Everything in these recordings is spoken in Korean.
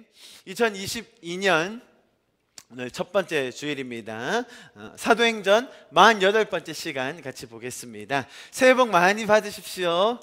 아멘. 2022년 오늘 첫 번째 주일입니다. 사도행전 48번째 시간 같이 보겠습니다. 새해 복 많이 받으십시오.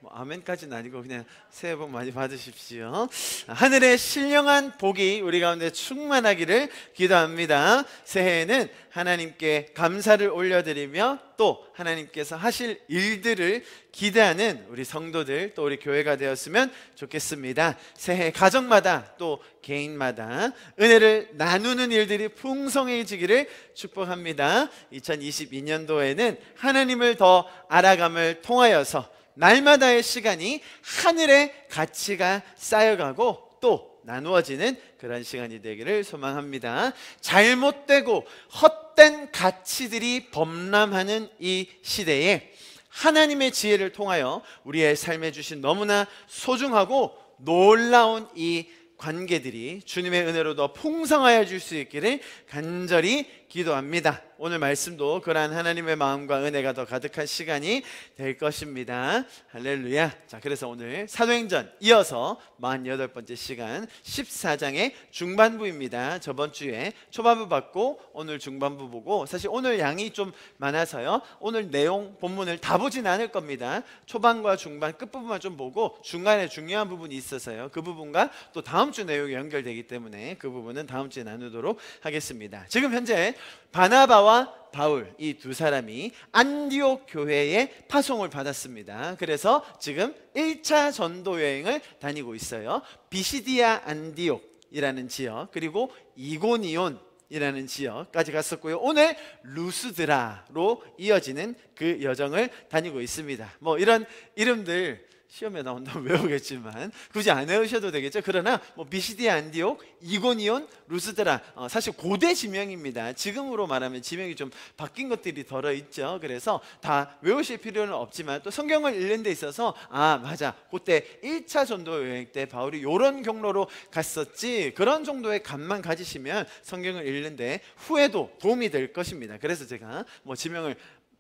아멘까지는 아니고 그냥 새해 복 많이 받으십시오. 하늘의 신령한 복이 우리 가운데 충만하기를 기도합니다. 새해에는 하나님께 감사를 올려드리며 또 하나님께서 하실 일들을 기대하는 우리 성도들 또 우리 교회가 되었으면 좋겠습니다. 새해 가정마다 또 개인마다 은혜를 나누는 일들이 풍성해지기를 축복합니다. 2022년도에는 하나님을 더 알아감을 통하여서 날마다의 시간이 하늘의 가치가 쌓여가고 또 나누어지는 그런 시간이 되기를 소망합니다. 잘못되고 헛된 가치들이 범람하는 이 시대에 하나님의 지혜를 통하여 우리의 삶에 주신 너무나 소중하고 놀라운 이 관계들이 주님의 은혜로 더 풍성하여 줄 수 있기를 간절히 기도합니다. 오늘 말씀도 그러한 하나님의 마음과 은혜가 더 가득한 시간이 될 것입니다. 할렐루야. 자, 그래서 오늘 사도행전 이어서 48번째 시간 14장의 중반부입니다. 저번 주에 초반부 받고 오늘 중반부 보고, 사실 오늘 양이 좀 많아서요 오늘 내용 본문을 다 보진 않을 겁니다. 초반과 중반 끝부분만 좀 보고 중간에 중요한 부분이 있어서요 그 부분과 또 다음 주 내용이 연결되기 때문에 그 부분은 다음 주에 나누도록 하겠습니다. 지금 현재 바나바와 바울 이 두 사람이 안디옥 교회에 파송을 받았습니다. 그래서 지금 1차 전도 여행을 다니고 있어요. 비시디아 안디옥이라는 지역, 그리고 이고니온이라는 지역까지 갔었고요. 오늘 루스드라로 이어지는 그 여정을 다니고 있습니다. 뭐 이런 이름들 시험에 나온다면 외우겠지만 굳이 안 외우셔도 되겠죠. 그러나 비시디아 안디옥, 이고니온, 루스드라 사실 고대 지명입니다. 지금으로 말하면 지명이 좀 바뀐 것들이 덜어있죠. 그래서 다 외우실 필요는 없지만 또 성경을 읽는 데 있어서 맞아, 그때 1차 전도 여행 때 바울이 이런 경로로 갔었지, 그런 정도의 감만 가지시면 성경을 읽는데 후에도 도움이 될 것입니다. 그래서 제가 지명을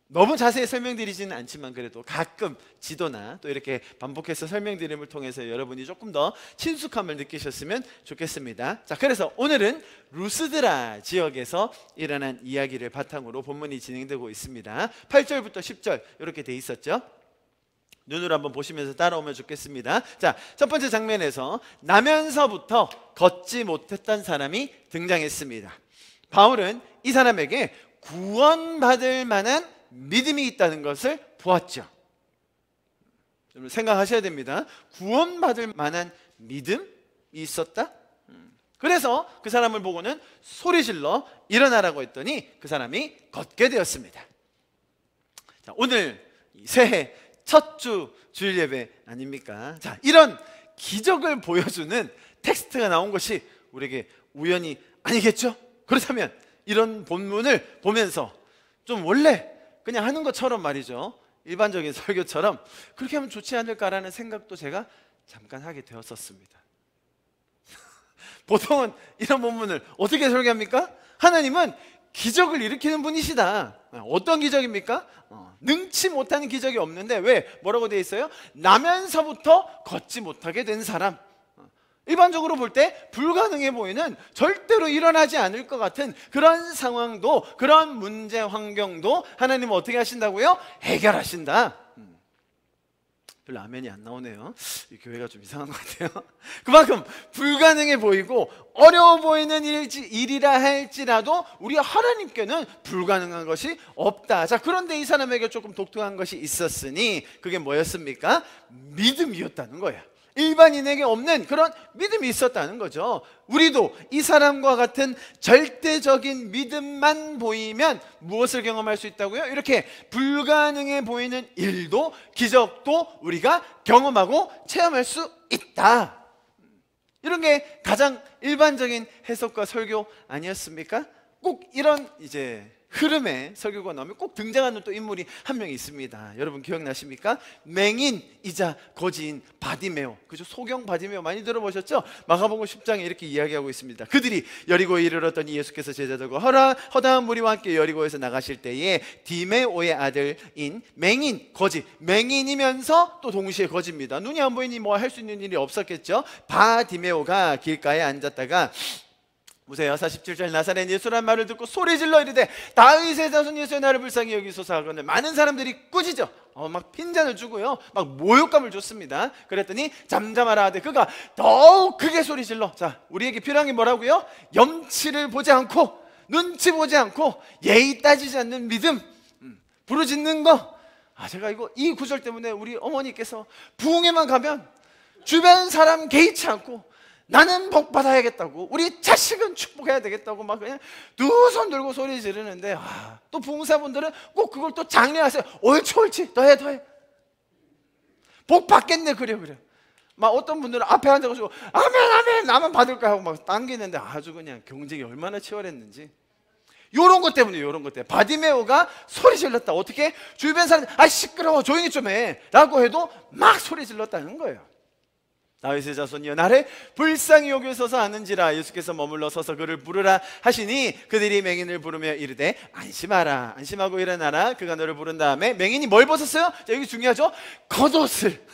너무 자세히 설명드리지는 않지만 그래도 가끔 지도나 또 이렇게 반복해서 설명드림을 통해서 여러분이 조금 더 친숙함을 느끼셨으면 좋겠습니다. 자, 그래서 오늘은 루스드라 지역에서 일어난 이야기를 바탕으로 본문이 진행되고 있습니다. 8절부터 10절 이렇게 돼 있었죠. 눈으로 한번 보시면서 따라오면 좋겠습니다. 자, 첫 번째 장면에서 나면서부터 걷지 못했던 사람이 등장했습니다. 바울은 이 사람에게 구원받을 만한 믿음이 있다는 것을 보았죠. 여러분 생각하셔야 됩니다. 구원받을 만한 믿음이 있었다? 그래서 그 사람을 보고는 소리질러 일어나라고 했더니 그 사람이 걷게 되었습니다. 자, 오늘 새해 첫 주 주일 예배 아닙니까? 자, 이런 기적을 보여주는 텍스트가 나온 것이 우리에게 우연이 아니겠죠? 그렇다면 이런 본문을 보면서 좀 원래 그냥 하는 것처럼 말이죠, 일반적인 설교처럼 그렇게 하면 좋지 않을까라는 생각도 제가 잠깐 하게 되었었습니다. 보통은 이런 본문을 어떻게 설교합니까? 하나님은 기적을 일으키는 분이시다. 어떤 기적입니까? 능치 못하는 기적이 없는데 왜? 뭐라고 되어 있어요? 나면서부터 걷지 못하게 된 사람. 일반적으로 볼 때 불가능해 보이는, 절대로 일어나지 않을 것 같은 그런 상황도, 그런 문제 환경도 하나님은 어떻게 하신다고요? 해결하신다. 별로 아멘이 안 나오네요. 이 교회가 좀 이상한 것 같아요. 그만큼 불가능해 보이고 어려워 보이는 일이라 할지라도 우리 하나님께는 불가능한 것이 없다. 자, 그런데 이 사람에게 조금 독특한 것이 있었으니 그게 뭐였습니까? 믿음이었다는 거예요. 일반인에게 없는 그런 믿음이 있었다는 거죠. 우리도 이 사람과 같은 절대적인 믿음만 보이면 무엇을 경험할 수 있다고요? 이렇게 불가능해 보이는 일도, 기적도 우리가 경험하고 체험할 수 있다. 이런 게 가장 일반적인 해석과 설교 아니었습니까? 꼭 이런 이제 흐름에 설교가 나오면 꼭 등장하는 또 인물이 한 명 있습니다. 여러분 기억나십니까? 맹인이자 거지인 바디메오. 그죠? 소경 바디메오 많이 들어보셨죠? 마가복음 10장에 이렇게 이야기하고 있습니다. 그들이 여리고에 이르렀더니 예수께서 제자들과 허다한 무리와 함께 여리고에서 나가실 때에 디메오의 아들인 맹인, 거지, 맹인이면서 또 동시에 거지입니다. 눈이 안 보이니 뭐 할 수 있는 일이 없었겠죠. 바디메오가 길가에 앉았다가 보세요. 47절 나사렛 예수란 말을 듣고 소리질러 이르되 다윗의 자손 예수의 나를 불쌍히 여기소서 하거늘 많은 사람들이 꾸짖어 막 핀잔을 주고요, 막 모욕감을 줬습니다. 그랬더니 잠잠하라 하되 그가 더욱 크게 소리질러, 자, 우리에게 필요한 게 뭐라고요? 염치를 보지 않고 눈치 보지 않고 예의 따지지 않는 믿음, 부르짖는 거. 제가 이 구절 때문에 우리 어머니께서 부흥회만 가면 주변 사람 개의치 않고 나는 복 받아야겠다고, 우리 자식은 축복해야 되겠다고 막 그냥 두 손 들고 소리 지르는데, 또 부흥사분들은 꼭 그걸 또 장려하세요. 옳지 더해 복 받겠네. 그래 막 어떤 분들은 앞에 앉아가지고 아멘 나만 받을까 하고 막 당기는데 아주 그냥 경쟁이 얼마나 치열했는지. 요런 것 때문에 바디메오가 소리 질렀다. 어떻게? 주변 사람들 시끄러워 조용히 좀 해 라고 해도 막 소리 질렀다는 거예요. 다윗의 자손이여 나를 불쌍히 여기소서 하는지라. 예수께서 머물러 서서 그를 부르라 하시니 그들이 맹인을 부르며 이르되 안심하라, 안심하고 일어나라. 그가 너를 부른 다음에 맹인이 뭘 벗었어요? 자, 여기 중요하죠. 겉옷을.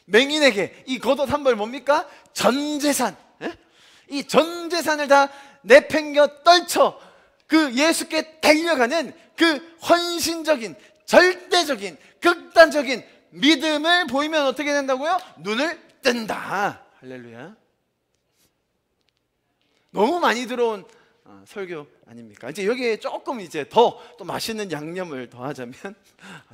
맹인에게 이 겉옷 한 벌 뭡니까? 전재산. 이 전재산을 다 내팽겨 떨쳐 그 예수께 달려가는 그 헌신적인 절대적인 극단적인 믿음을 보이면 어떻게 된다고요? 눈을 뜬다. 할렐루야. 너무 많이 들어온 설교 아닙니까? 이제 여기에 조금 이제 더 또 맛있는 양념을 더하자면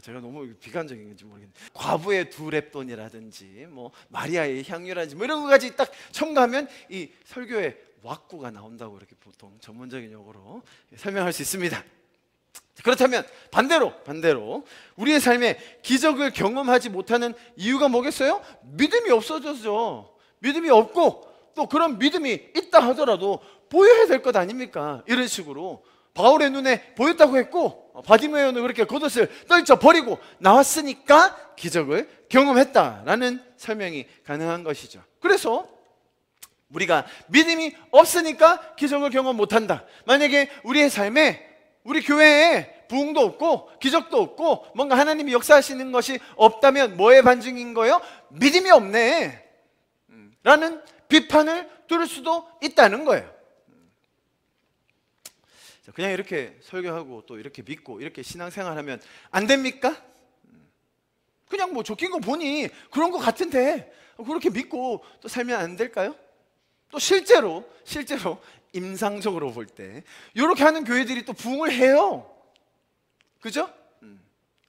제가 너무 비관적인 건지 모르겠는데 과부의 두 렙돈이라든지 뭐 마리아의 향유라든지 뭐 이런 것까지 딱 첨가하면 이 설교의 왁구가 나온다고 이렇게 보통 전문적인 용어로 설명할 수 있습니다. 그렇다면 반대로 우리의 삶에 기적을 경험하지 못하는 이유가 뭐겠어요? 믿음이 없어져서, 믿음이 없고 또 그런 믿음이 있다 하더라도 보여야 될 것 아닙니까? 이런 식으로 바울의 눈에 보였다고 했고 바디메오는 그렇게 겉옷을 떨쳐 버리고 나왔으니까 기적을 경험했다라는 설명이 가능한 것이죠. 그래서 우리가 믿음이 없으니까 기적을 경험 못한다. 만약에 우리의 삶에, 우리 교회에 부흥도 없고 기적도 없고 뭔가 하나님이 역사하시는 것이 없다면 뭐의 반증인 거예요? 믿음이 없네 라는 비판을 들을 수도 있다는 거예요. 그냥 이렇게 설교하고 또 이렇게 믿고 이렇게 신앙생활하면 안 됩니까? 그냥 뭐 적힌 거 보니 그런 거 같은데 그렇게 믿고 또 살면 안 될까요? 또 실제로 임상적으로 볼 때 이렇게 하는 교회들이 또 부흥을 해요. 그죠?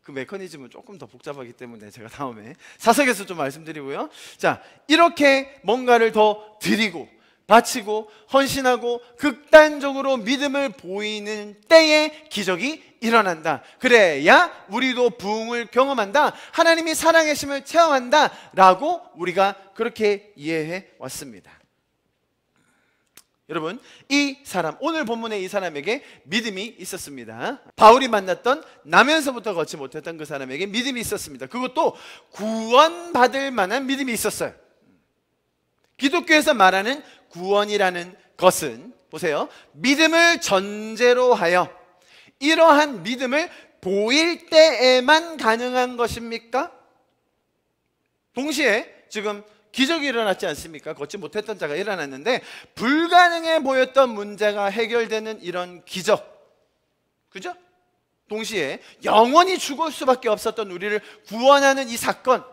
그 메커니즘은 조금 더 복잡하기 때문에 제가 다음에 사석에서 좀 말씀드리고요. 자, 이렇게 뭔가를 더 드리고 바치고 헌신하고 극단적으로 믿음을 보이는 때에 기적이 일어난다. 그래야 우리도 부흥을 경험한다. 하나님이 살아계심을 체험한다 라고 우리가 그렇게 이해해 왔습니다. 여러분, 이 사람, 오늘 본문의 이 사람에게 믿음이 있었습니다. 바울이 만났던 나면서부터 걷지 못했던 그 사람에게 믿음이 있었습니다. 그것도 구원받을 만한 믿음이 있었어요. 기독교에서 말하는 구원이라는 것은 보세요, 믿음을 전제로 하여 이러한 믿음을 보일 때에만 가능한 것입니까? 동시에 지금 기적이 일어났지 않습니까? 걷지 못했던 자가 일어났는데 불가능해 보였던 문제가 해결되는 이런 기적, 그죠? 동시에 영원히 죽을 수밖에 없었던 우리를 구원하는 이 사건,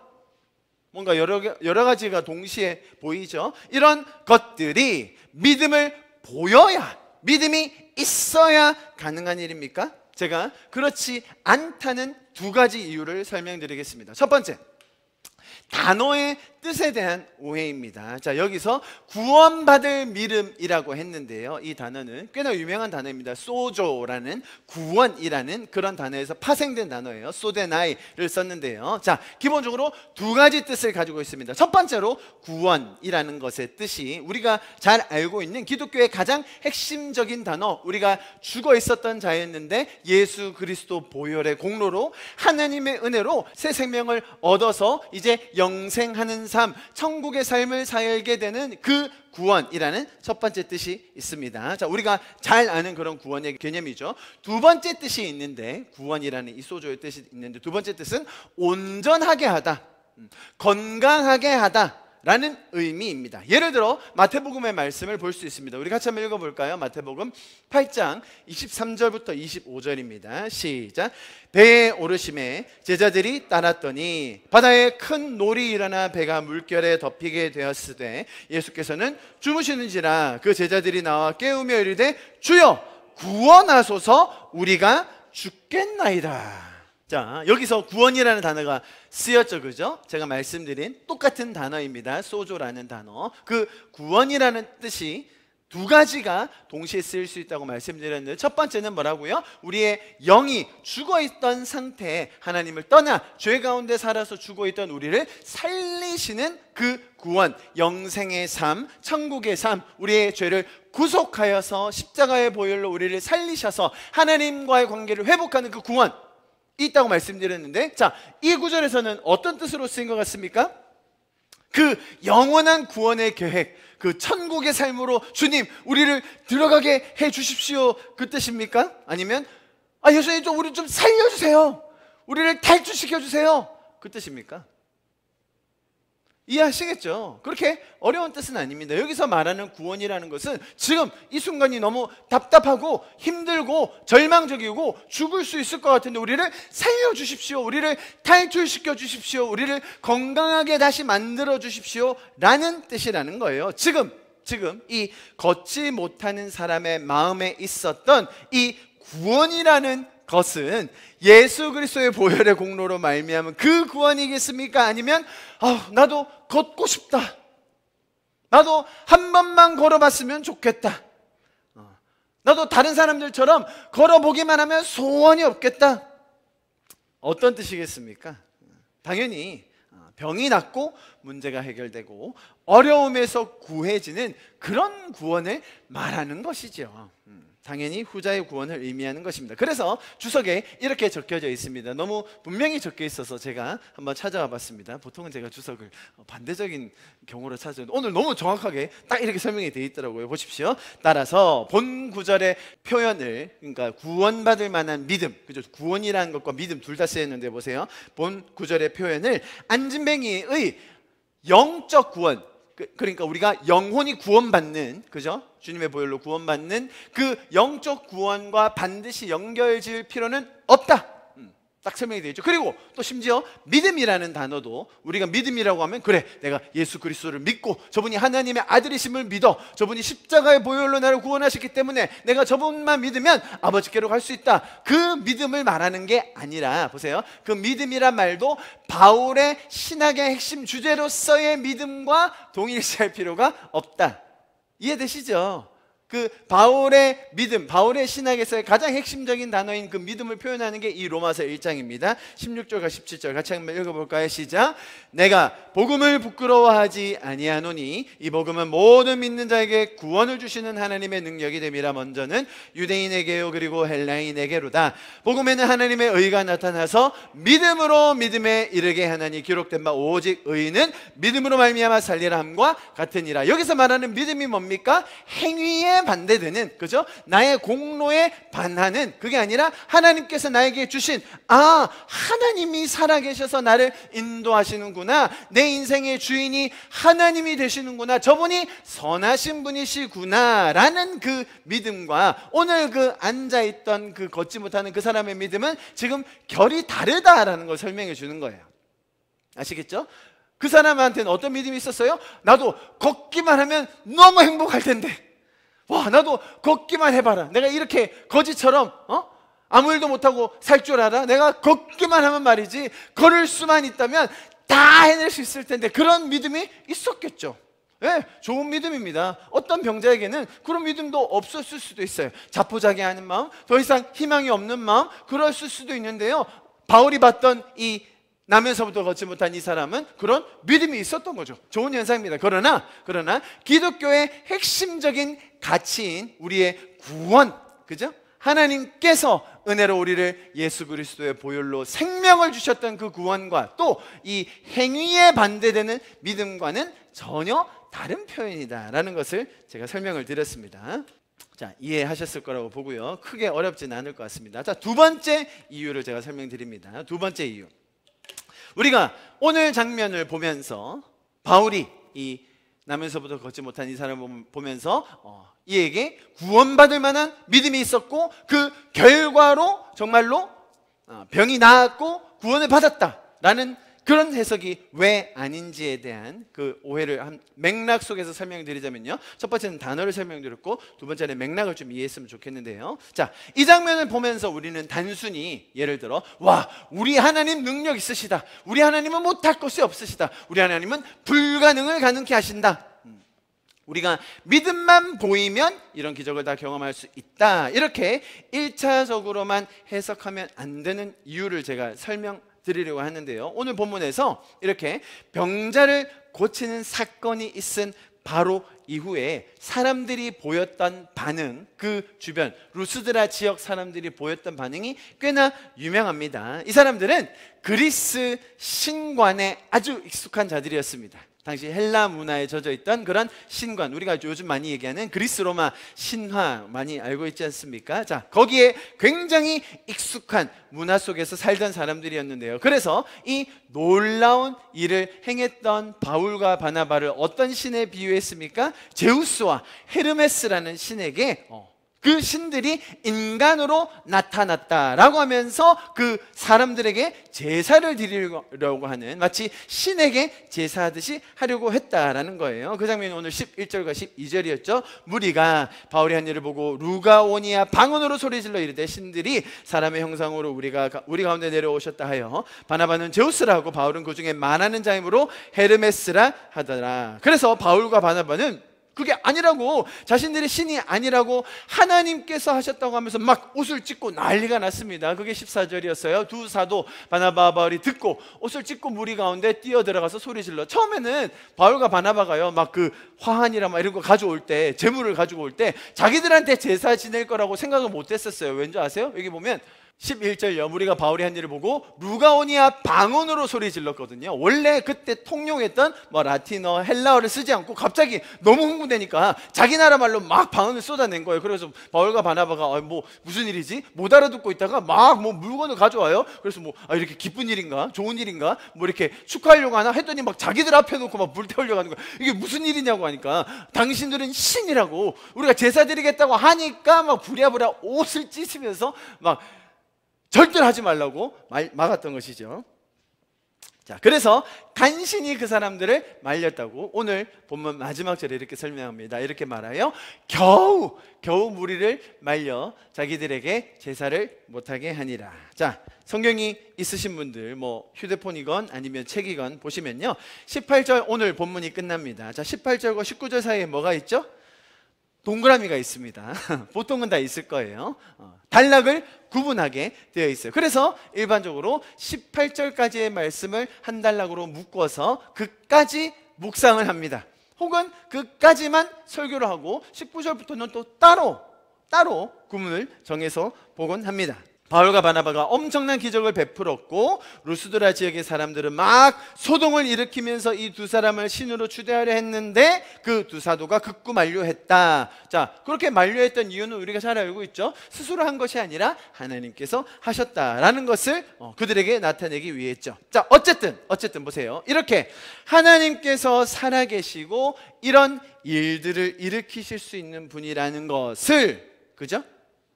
뭔가 여러 가지가 동시에 보이죠? 이런 것들이 믿음을 보여야, 믿음이 있어야 가능한 일입니까? 제가 그렇지 않다는 두 가지 이유를 설명드리겠습니다. 첫 번째, 단어의 뜻에 대한 오해입니다. 자, 여기서 구원받을 믿음이라고 했는데요, 이 단어는 꽤나 유명한 단어입니다. 소조라는 구원이라는 그런 단어에서 파생된 단어예요. 소데나이를 썼는데요, 자, 기본적으로 두 가지 뜻을 가지고 있습니다. 첫 번째로 구원이라는 것의 뜻이 우리가 잘 알고 있는 기독교의 가장 핵심적인 단어, 우리가 죽어 있었던 자였는데 예수 그리스도 보혈의 공로로 하나님의 은혜로 새 생명을 얻어서 이제 영생하는 삶, 천국의 삶을 살게 되는 그 구원이라는 첫 번째 뜻이 있습니다. 자, 우리가 잘 아는 그런 구원의 개념이죠. 두 번째 뜻이 있는데, 구원이라는 이 소조의 뜻이 있는데, 두 번째 뜻은 온전하게 하다, 건강하게 하다 라는 의미입니다. 예를 들어 마태복음의 말씀을 볼 수 있습니다. 우리 같이 한번 읽어볼까요? 마태복음 8장 23절부터 25절입니다. 시작. 배에 오르심에 제자들이 따랐더니 바다에 큰 놀이 일어나 배가 물결에 덮이게 되었으되 예수께서는 주무시는지라 그 제자들이 나와 깨우며 이르되 주여 구원하소서 우리가 죽겠나이다. 자, 여기서 구원이라는 단어가 쓰였죠, 그죠? 제가 말씀드린 똑같은 단어입니다. 소조라는 단어. 그 구원이라는 뜻이 두 가지가 동시에 쓰일 수 있다고 말씀드렸는데, 첫 번째는 뭐라고요? 우리의 영이 죽어있던 상태에 하나님을 떠나 죄 가운데 살아서 죽어있던 우리를 살리시는 그 구원, 영생의 삶, 천국의 삶, 우리의 죄를 구속하여서 십자가의 보혈로 우리를 살리셔서 하나님과의 관계를 회복하는 그 구원 있다고 말씀드렸는데, 자, 이 구절에서는 어떤 뜻으로 쓰인 것 같습니까? 그 영원한 구원의 계획, 그 천국의 삶으로 주님 우리를 들어가게 해 주십시오, 그 뜻입니까? 아니면 예수님 좀 우리 좀 살려주세요, 우리를 탈출시켜 주세요, 그 뜻입니까? 이해하시겠죠? 그렇게 어려운 뜻은 아닙니다. 여기서 말하는 구원이라는 것은 지금 이 순간이 너무 답답하고 힘들고 절망적이고 죽을 수 있을 것 같은데 우리를 살려주십시오, 우리를 탈출시켜 주십시오, 우리를 건강하게 다시 만들어 주십시오 라는 뜻이라는 거예요. 지금 이 걷지 못하는 사람의 마음에 있었던 이 구원이라는 것은 예수 그리스도의 보혈의 공로로 말미암은 그 구원이겠습니까? 아니면 나도 걷고 싶다, 나도 한 번만 걸어봤으면 좋겠다, 나도 다른 사람들처럼 걸어보기만 하면 소원이 없겠다, 어떤 뜻이겠습니까? 당연히 병이 낫고 문제가 해결되고 어려움에서 구해지는 그런 구원을 말하는 것이죠. 당연히 후자의 구원을 의미하는 것입니다. 그래서 주석에 이렇게 적혀져 있습니다. 너무 분명히 적혀 있어서 제가 한번 찾아와 봤습니다. 보통은 제가 주석을 반대적인 경우로 찾아오는데 오늘 너무 정확하게 딱 이렇게 설명이 되어 있더라고요. 보십시오. 따라서 본 구절의 표현을, 그러니까 구원받을 만한 믿음, 그죠? 구원이라는 것과 믿음 둘 다 쓰였는데 보세요. 본 구절의 표현을 안진뱅이의 영적 구원, 그러니까 우리가 영혼이 구원받는, 그죠? 주님의 보혈로 구원받는 그 영적 구원과 반드시 연결지을 필요는 없다, 딱 설명이 되어 있죠. 그리고 또 심지어 믿음이라는 단어도 우리가 믿음이라고 하면 그래, 내가 예수 그리스도를 믿고 저분이 하나님의 아들이심을 믿어, 저분이 십자가의 보혈로 나를 구원하셨기 때문에 내가 저분만 믿으면 아버지께로 갈 수 있다, 그 믿음을 말하는 게 아니라, 보세요, 그 믿음이란 말도 바울의 신학의 핵심 주제로서의 믿음과 동일시할 필요가 없다. 이해되시죠? 그 바울의 믿음, 바울의 신학에서의 가장 핵심적인 단어인 그 믿음을 표현하는 게 이 로마서 1장입니다 16절과 17절 같이 한번 읽어볼까요? 시작. 내가 복음을 부끄러워하지 아니하노니 이 복음은 모든 믿는 자에게 구원을 주시는 하나님의 능력이 됨이라. 먼저는 유대인에게요 그리고 헬라인에게로다. 복음에는 하나님의 의가 나타나서 믿음으로 믿음에 이르게 하나니 기록된 바 오직 의인은 믿음으로 말미암아 살리라 함과 같으니라. 여기서 말하는 믿음이 뭡니까? 행위에 반대되는, 그죠? 나의 공로에 반하는, 그게 아니라 하나님께서 나에게 주신, 하나님이 살아계셔서 나를 인도하시는구나, 내 인생의 주인이 하나님이 되시는구나, 저분이 선하신 분이시구나 라는 그 믿음과 오늘 그 앉아있던 그 걷지 못하는 그 사람의 믿음은 지금 결이 다르다라는 걸 설명해 주는 거예요. 아시겠죠? 그 사람한테는 어떤 믿음이 있었어요? 나도 걷기만 하면 너무 행복할 텐데, 와, 나도 걷기만 해봐라, 내가 이렇게 거지처럼 아무 일도 못하고 살 줄 알아? 내가 걷기만 하면 말이지, 걸을 수만 있다면 다 해낼 수 있을 텐데 그런 믿음이 있었겠죠. 네, 좋은 믿음입니다. 어떤 병자에게는 그런 믿음도 없었을 수도 있어요. 자포자기하는 마음, 더 이상 희망이 없는 마음, 그랬을 수도 있는데요. 바울이 봤던 이 나면서부터 걷지 못한 이 사람은 그런 믿음이 있었던 거죠. 좋은 현상입니다. 그러나 기독교의 핵심적인 가치인 우리의 구원, 그죠? 하나님께서 은혜로 우리를 예수 그리스도의 보혈로 생명을 주셨던 그 구원과 또 이 행위에 반대되는 믿음과는 전혀 다른 표현이다라는 것을 제가 설명을 드렸습니다. 자, 이해하셨을 거라고 보고요. 크게 어렵지는 않을 것 같습니다. 자, 두 번째 이유를 제가 설명드립니다. 두 번째 이유. 우리가 오늘 장면을 보면서 바울이 이 나면서부터 걷지 못한 이 사람을 보면서 이에게 구원받을 만한 믿음이 있었고 그 결과로 정말로 병이 나았고 구원을 받았다라는 그런 해석이 왜 아닌지에 대한 그 오해를 한 맥락 속에서 설명드리자면요. 첫 번째는 단어를 설명드렸고 두 번째는 맥락을 좀 이해했으면 좋겠는데요. 자, 이 장면을 보면서 우리는 단순히 예를 들어 와, 우리 하나님 능력 있으시다. 우리 하나님은 못할 것이 없으시다. 우리 하나님은 불가능을 가능케 하신다. 우리가 믿음만 보이면 이런 기적을 다 경험할 수 있다. 이렇게 1차적으로만 해석하면 안 되는 이유를 제가 설명드리려고 하는데요. 오늘 본문에서 이렇게 병자를 고치는 사건이 있은 바로 이후에 사람들이 보였던 반응, 그 주변 루스드라 지역 사람들이 보였던 반응이 꽤나 유명합니다. 이 사람들은 그리스 신관에 아주 익숙한 자들이었습니다. 당시 헬라 문화에 젖어 있던 그런 신관, 우리가 요즘 많이 얘기하는 그리스 로마 신화 많이 알고 있지 않습니까? 자, 거기에 굉장히 익숙한 문화 속에서 살던 사람들이었는데요. 그래서 이 놀라운 일을 행했던 바울과 바나바를 어떤 신에 비유했습니까? 제우스와 헤르메스라는 신에게 그 신들이 인간으로 나타났다라고 하면서 그 사람들에게 제사를 드리려고 하는, 마치 신에게 제사하듯이 하려고 했다라는 거예요. 그 장면이 오늘 11절과 12절이었죠. 무리가 바울이 한 일을 보고 루가오니아 방언으로 소리질러 이르되 신들이 사람의 형상으로 우리 가운데 내려오셨다 하여 바나바는 제우스라 하고 바울은 그 중에 말하는 자이므로 헤르메스라 하더라. 그래서 바울과 바나바는 그게 아니라고, 자신들의 신이 아니라고 하나님께서 하셨다고 하면서 막 옷을 찢고 난리가 났습니다. 그게 14절이었어요. 두 사도 바나바와 바울이 듣고 옷을 찢고 무리 가운데 뛰어들어가서 소리질러. 처음에는 바울과 바나바가요 막 그 화환이라 막 이런 거 가져올 때, 재물을 가지고 올 때 자기들한테 제사 지낼 거라고 생각을 못 했었어요. 왠지 아세요? 여기 보면 11절요. 무리가 바울이 한 일을 보고 루가오니아 방언으로 소리 질렀거든요. 원래 그때 통용했던 라틴어, 헬라어를 쓰지 않고 갑자기 너무 흥분되니까 자기 나라 말로 막 방언을 쏟아낸 거예요. 그래서 바울과 바나바가 무슨 일이지? 못 알아듣고 있다가 막 물건을 가져와요. 그래서 이렇게 기쁜 일인가? 좋은 일인가? 이렇게 축하하려고 하나 했더니 막 자기들 앞에 놓고 막 불태우려고 하는 거예요. 이게 무슨 일이냐고 하니까 당신들은 신이라고 우리가 제사 드리겠다고 하니까 막 부랴부랴 옷을 찢으면서 막 절대로 하지 말라고 막았던 것이죠. 자, 그래서 간신히 그 사람들을 말렸다고 오늘 본문 마지막 절에 이렇게 설명합니다. 이렇게 말하여 겨우 무리를 말려 자기들에게 제사를 못하게 하니라. 자, 성경이 있으신 분들 휴대폰이건 아니면 책이건 보시면요, 18절 오늘 본문이 끝납니다. 자, 18절과 19절 사이에 뭐가 있죠? 동그라미가 있습니다. 보통은 다 있을 거예요. 단락을 구분하게 되어 있어요. 그래서 일반적으로 18절까지의 말씀을 한 단락으로 묶어서 그까지 묵상을 합니다. 혹은 그까지만 설교를 하고 19절부터는 또 따로 구문을 정해서 보곤 합니다. 바울과 바나바가 엄청난 기적을 베풀었고 루스드라 지역의 사람들은 막 소동을 일으키면서 이 두 사람을 신으로 추대하려 했는데 그 두 사도가 극구 만류했다. 자, 그렇게 만류했던 이유는 우리가 잘 알고 있죠. 스스로 한 것이 아니라 하나님께서 하셨다라는 것을 그들에게 나타내기 위했죠. 자, 어쨌든 보세요. 이렇게 하나님께서 살아계시고 이런 일들을 일으키실 수 있는 분이라는 것을, 그죠?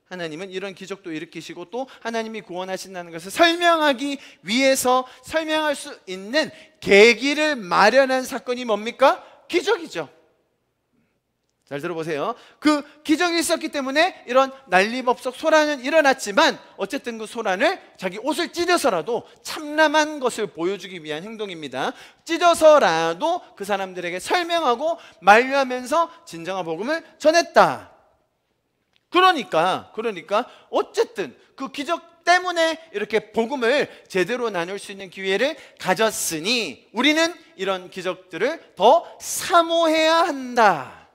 하나님은 이런 기적도 일으키시고 또 하나님이 구원하신다는 것을 설명하기 위해서 설명할 수 있는 계기를 마련한 사건이 뭡니까? 기적이죠. 잘 들어보세요. 그 기적이 있었기 때문에 이런 난리법석 소란은 일어났지만 어쨌든 그 소란을 자기 옷을 찢어서라도 참남한 것을 보여주기 위한 행동입니다. 찢어서라도 그 사람들에게 설명하고 만류하면서 진정한 복음을 전했다. 그러니까 어쨌든 그 기적 때문에 이렇게 복음을 제대로 나눌 수 있는 기회를 가졌으니 우리는 이런 기적들을 더 사모해야 한다.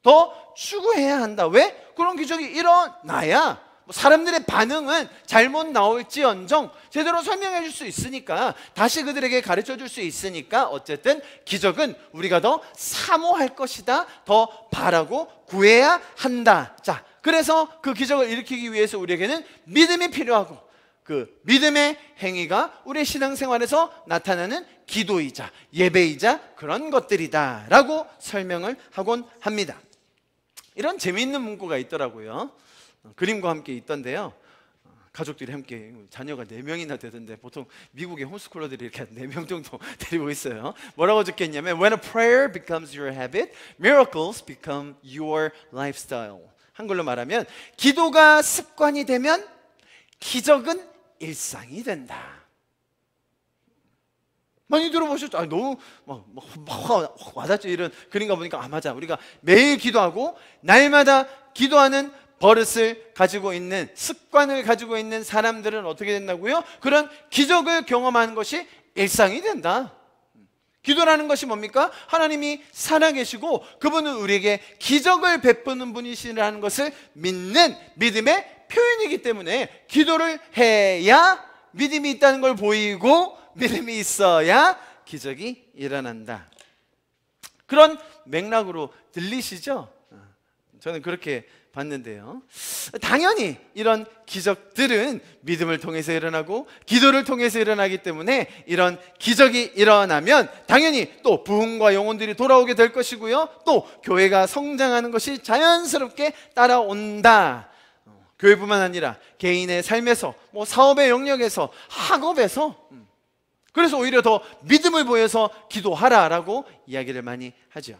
더 추구해야 한다. 왜? 그런 기적이 일어나야 사람들의 반응은 잘못 나올지언정 제대로 설명해 줄 수 있으니까, 다시 그들에게 가르쳐 줄 수 있으니까 어쨌든 기적은 우리가 더 사모할 것이다. 더 바라고 구해야 한다. 자, 그래서 그 기적을 일으키기 위해서 우리에게는 믿음이 필요하고, 그 믿음의 행위가 우리의 신앙생활에서 나타나는 기도이자 예배이자 그런 것들이다 라고 설명을 하곤 합니다. 이런 재미있는 문구가 있더라고요. 그림과 함께 있던데요. 가족들이 함께, 자녀가 4명이나 되던데 보통 미국의 홈스쿨러들이 이렇게 4명 정도 데리고 있어요. 뭐라고 적혀있냐면 When a prayer becomes your habit, miracles become your lifestyle. 한글로 말하면 기도가 습관이 되면 기적은 일상이 된다. 많이 들어보셨죠? 너무 확 와닿죠. 이런 그림가 보니까 맞아. 우리가 매일 기도하고 날마다 기도하는 버릇을 가지고 있는, 습관을 가지고 있는 사람들은 어떻게 된다고요? 그런 기적을 경험하는 것이 일상이 된다. 기도라는 것이 뭡니까? 하나님이 살아계시고 그분은 우리에게 기적을 베푸는 분이시라는 것을 믿는 믿음의 표현이기 때문에 기도를 해야 믿음이 있다는 걸 보이고 믿음이 있어야 기적이 일어난다. 그런 맥락으로 들리시죠? 저는 그렇게 봤는데요. 당연히 이런 기적들은 믿음을 통해서 일어나고 기도를 통해서 일어나기 때문에 이런 기적이 일어나면 당연히 또 부흥과 영혼들이 돌아오게 될 것이고요. 또 교회가 성장하는 것이 자연스럽게 따라온다. 교회뿐만 아니라 개인의 삶에서, 사업의 영역에서, 학업에서. 그래서 오히려 더 믿음을 보여서 기도하라라고 이야기를 많이 하죠.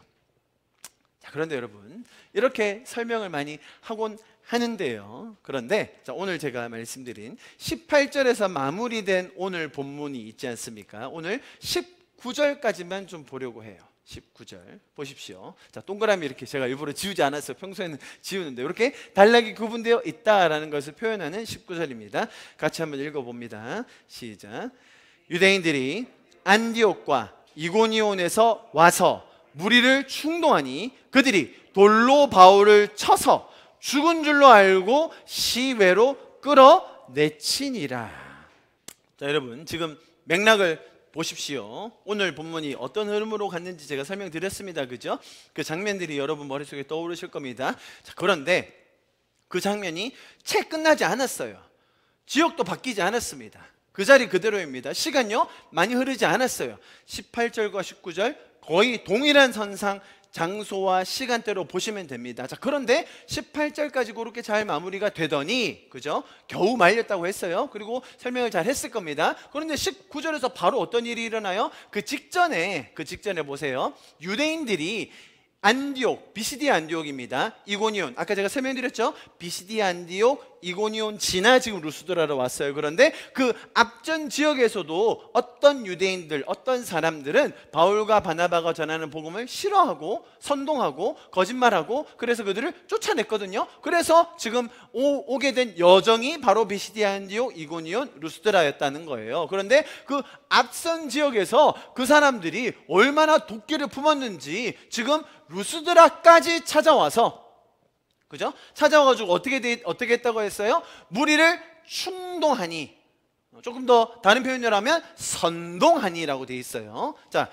자, 그런데 여러분, 이렇게 설명을 많이 하곤 하는데요. 그런데 오늘 제가 말씀드린 18절에서 마무리된 오늘 본문이 있지 않습니까? 오늘 19절까지만 좀 보려고 해요. 19절 보십시오. 자, 동그라미 이렇게 제가 일부러 지우지 않았어요. 평소에는 지우는데 이렇게 단락이 구분되어 있다라는 것을 표현하는 19절입니다. 같이 한번 읽어봅니다. 시작. 유대인들이 안디옥과 이고니온에서 와서 무리를 충동하니 그들이 돌로 바울을 쳐서 죽은 줄로 알고 시외로 끌어내치니라. 자, 여러분 지금 맥락을 보십시오. 오늘 본문이 어떤 흐름으로 갔는지 제가 설명드렸습니다. 그죠? 그 장면들이 여러분 머릿속에 떠오르실 겁니다. 자, 그런데 그 장면이 채 끝나지 않았어요. 지역도 바뀌지 않았습니다. 그 자리 그대로입니다. 시간요 많이 흐르지 않았어요. 18절과 19절 거의 동일한 선상, 장소와 시간대로 보시면 됩니다. 자, 그런데 18절까지 그렇게 잘 마무리가 되더니, 그죠? 겨우 말렸다고 했어요. 그리고 설명을 잘 했을 겁니다. 그런데 19절에서 바로 어떤 일이 일어나요? 그 직전에 보세요. 유대인들이 안디옥, 비시디 안디옥입니다. 이고니온, 아까 제가 설명드렸죠? 비시디 안디옥, 이고니온 지나 지금 루스드라로 왔어요. 그런데 그 앞전 지역에서도 어떤 유대인들, 어떤 사람들은 바울과 바나바가 전하는 복음을 싫어하고 선동하고 거짓말하고 그래서 그들을 쫓아냈거든요. 그래서 지금 오게 된 여정이 바로 비시디 안디옥, 이고니온, 루스드라였다는 거예요. 그런데 그 앞선 지역에서 그 사람들이 얼마나 도끼를 품었는지 지금 루스드라까지 찾아와서, 그죠? 찾아와가지고 어떻게 했다고 했어요? 무리를 충동하니, 조금 더 다른 표현으로 하면 선동하니라고 되어 있어요. 자,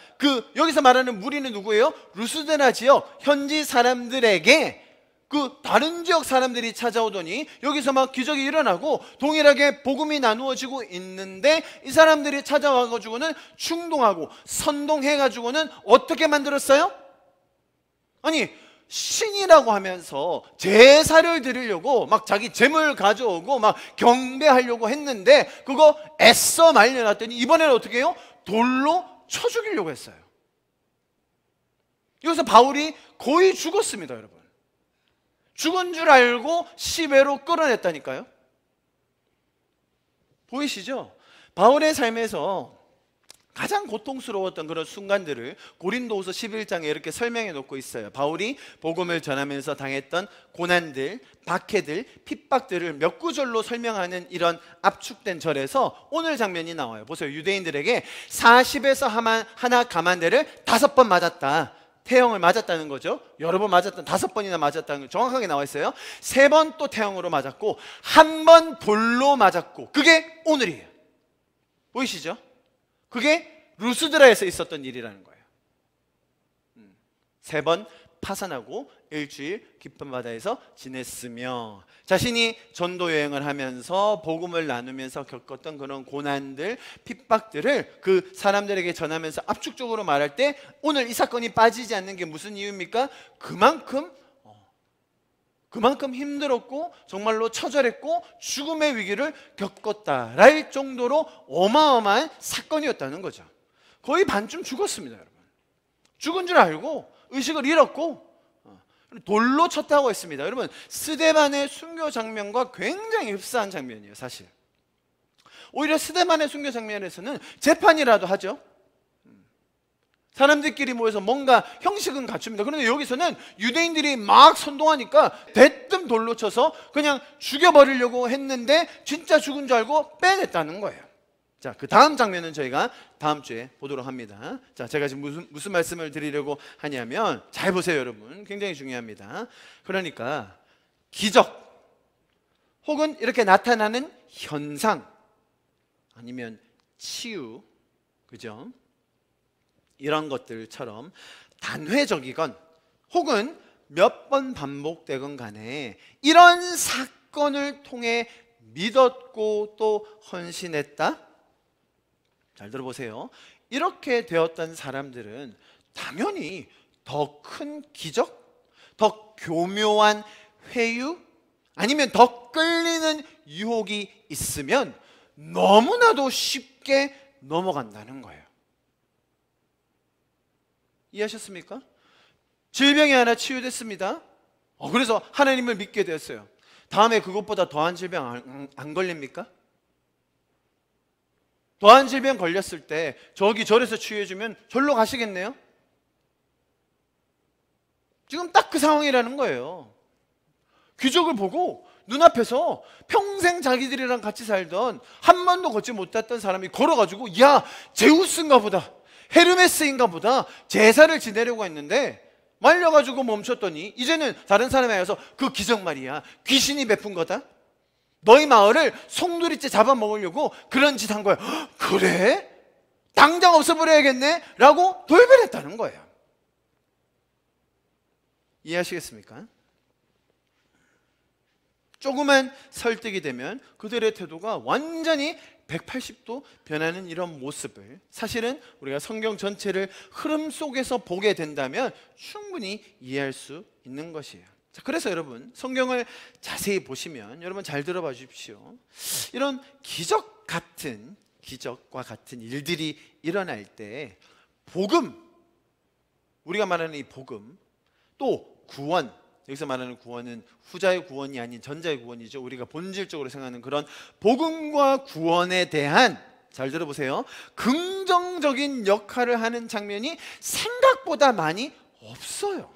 여기서 말하는 무리는 누구예요? 루스드라 지역 현지 사람들에게 그 다른 지역 사람들이 찾아오더니 여기서 막 기적이 일어나고 동일하게 복음이 나누어지고 있는데 이 사람들이 찾아와가지고는 충동하고 선동해가지고는 어떻게 만들었어요? 아니, 신이라고 하면서 제사를 드리려고 막 자기 재물 가져오고 막 경배하려고 했는데 그거 애써 말려놨더니 이번에는 어떻게 해요? 돌로 쳐 죽이려고 했어요. 여기서 바울이 거의 죽었습니다, 여러분. 죽은 줄 알고 시외로 끌어냈다니까요. 보이시죠? 바울의 삶에서 가장 고통스러웠던 그런 순간들을 고린도후서 11장에 이렇게 설명해 놓고 있어요. 바울이 복음을 전하면서 당했던 고난들, 박해들, 핍박들을 몇 구절로 설명하는 이런 압축된 절에서 오늘 장면이 나와요. 보세요. 유대인들에게 40에서 하나 가만대를 5번 맞았다. 태형을 맞았다는 거죠. 여러 번 맞았던 5번이나 맞았다는 거 정확하게 나와 있어요. 3번 또 태형으로 맞았고 1번 돌로 맞았고, 그게 오늘이에요. 보이시죠? 그게 루스드라에서 있었던 일이라는 거예요. 3번 파산하고 일주일 깊은 바다에서 지냈으며, 자신이 전도 여행을 하면서 복음을 나누면서 겪었던 그런 고난들, 핍박들을 그 사람들에게 전하면서 압축적으로 말할 때 오늘 이 사건이 빠지지 않는 게 무슨 이유입니까? 그만큼 힘들었고 정말로 처절했고 죽음의 위기를 겪었다랄 정도로 어마어마한 사건이었다는 거죠. 거의 반쯤 죽었습니다, 여러분. 죽은 줄 알고 의식을 잃었고 돌로 쳤다고 했습니다. 여러분, 스데반의 순교 장면과 굉장히 흡사한 장면이에요, 사실. 오히려 스데반의 순교 장면에서는 재판이라도 하죠. 사람들끼리 모여서 뭔가 형식은 갖춥니다. 그런데 여기서는 유대인들이 막 선동하니까 대뜸 돌로 쳐서 그냥 죽여버리려고 했는데 진짜 죽은 줄 알고 빼냈다는 거예요. 자, 그 다음 장면은 저희가 다음 주에 보도록 합니다. 자, 제가 지금 무슨 말씀을 드리려고 하냐면, 잘 보세요, 여러분. 굉장히 중요합니다. 그러니까 기적 혹은 이렇게 나타나는 현상 아니면 치유, 그죠? 이런 것들처럼 단회적이건 혹은 몇 번 반복되건 간에 이런 사건을 통해 믿었고 또 헌신했다? 잘 들어보세요. 이렇게 되었던 사람들은 당연히 더 큰 기적, 더 교묘한 회유, 아니면 더 끌리는 유혹이 있으면 너무나도 쉽게 넘어간다는 거예요. 이해하셨습니까? 질병이 하나 치유됐습니다. 그래서 하나님을 믿게 되었어요. 다음에 그것보다 더한 질병 안 걸립니까? 더한 질병 걸렸을 때 저기 절에서 치유해주면 절로 가시겠네요? 지금 딱 그 상황이라는 거예요. 기적을 보고 눈앞에서 평생 자기들이랑 같이 살던 한 번도 걷지 못했던 사람이 걸어가지고, 야, 제우스인가 보다, 헤르메스인가 보다 제사를 지내려고 했는데 말려가지고 멈췄더니 이제는 다른 사람이 와서 그 기적 말이야, 귀신이 베푼 거다, 너희 마을을 송두리째 잡아먹으려고 그런 짓 한 거야. 그래? 당장 없애버려야겠네? 라고 돌변했다는 거예요. 이해하시겠습니까? 조그만 설득이 되면 그들의 태도가 완전히 180도 변하는 이런 모습을 사실은 우리가 성경 전체를 흐름 속에서 보게 된다면 충분히 이해할 수 있는 것이에요. 자, 그래서 여러분, 성경을 자세히 보시면 여러분 잘 들어봐 주십시오. 이런 기적과 같은 일들이 일어날 때 복음, 우리가 말하는 이 복음, 또 구원, 여기서 말하는 구원은 후자의 구원이 아닌 전자의 구원이죠. 우리가 본질적으로 생각하는 그런 복음과 구원에 대한, 잘 들어보세요, 긍정적인 역할을 하는 장면이 생각보다 많이 없어요.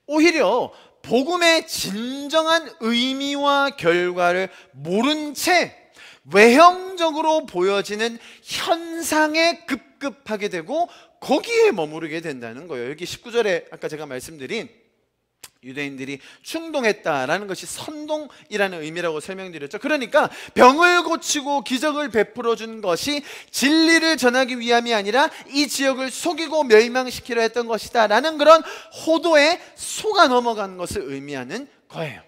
오히려 복음의 진정한 의미와 결과를 모른 채 외형적으로 보여지는 현상에 급급하게 되고 거기에 머무르게 된다는 거예요. 여기 19절에 아까 제가 말씀드린 유대인들이 충동했다라는 것이 선동이라는 의미라고 설명드렸죠. 그러니까 병을 고치고 기적을 베풀어 준 것이 진리를 전하기 위함이 아니라 이 지역을 속이고 멸망시키려 했던 것이다 라는 그런 호도에 속아 넘어간 것을 의미하는 거예요.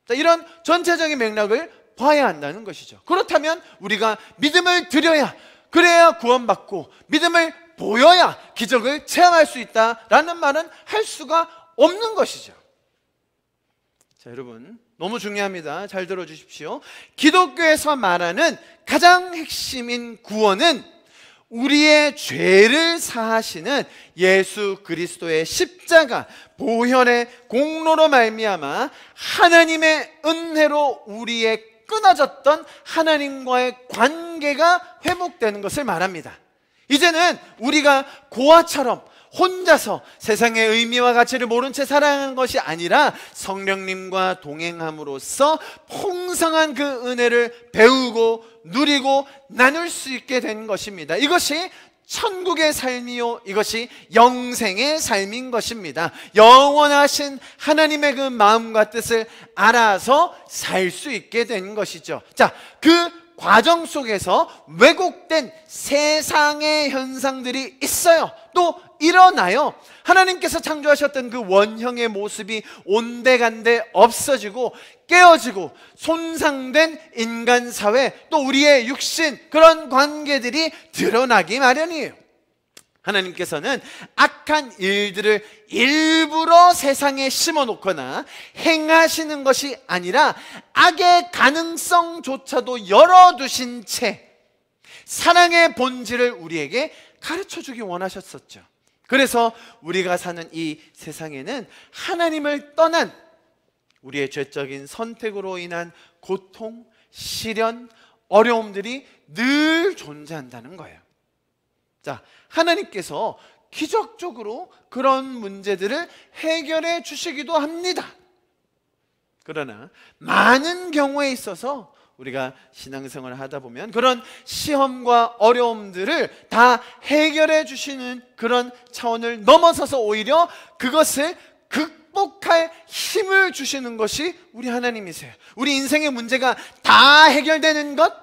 자, 이런 전체적인 맥락을 봐야 한다는 것이죠. 그렇다면 우리가 믿음을 드려야, 그래야 구원받고 믿음을 보여야 기적을 체험할 수 있다라는 말은 할 수가 없는 것이죠. 자, 여러분, 너무 중요합니다. 잘 들어주십시오. 기독교에서 말하는 가장 핵심인 구원은 우리의 죄를 사하시는 예수 그리스도의 십자가 보혈의 공로로 말미암아 하나님의 은혜로 우리의 끊어졌던 하나님과의 관계가 회복되는 것을 말합니다. 이제는 우리가 고아처럼 혼자서 세상의 의미와 가치를 모른 채 살아가는 것이 아니라 성령님과 동행함으로써 풍성한 그 은혜를 배우고 누리고 나눌 수 있게 된 것입니다. 이것이 천국의 삶이요, 이것이 영생의 삶인 것입니다. 영원하신 하나님의 그 마음과 뜻을 알아서 살 수 있게 된 것이죠. 자, 그 과정 속에서 왜곡된 세상의 현상들이 있어요. 또 일어나요. 하나님께서 창조하셨던 그 원형의 모습이 온데간데 없어지고 깨어지고 손상된 인간 사회, 또 우리의 육신, 그런 관계들이 드러나기 마련이에요. 하나님께서는 악한 일들을 일부러 세상에 심어놓거나 행하시는 것이 아니라 악의 가능성조차도 열어두신 채 사랑의 본질을 우리에게 가르쳐주기 원하셨었죠. 그래서 우리가 사는 이 세상에는 하나님을 떠난 우리의 죄적인 선택으로 인한 고통, 시련, 어려움들이 늘 존재한다는 거예요. 자, 하나님께서 기적적으로 그런 문제들을 해결해 주시기도 합니다. 그러나 많은 경우에 있어서 우리가 신앙생활을 하다 보면 그런 시험과 어려움들을 다 해결해 주시는 그런 차원을 넘어서서 오히려 그것을 극복할 힘을 주시는 것이 우리 하나님이세요. 우리 인생의 문제가 다 해결되는 것,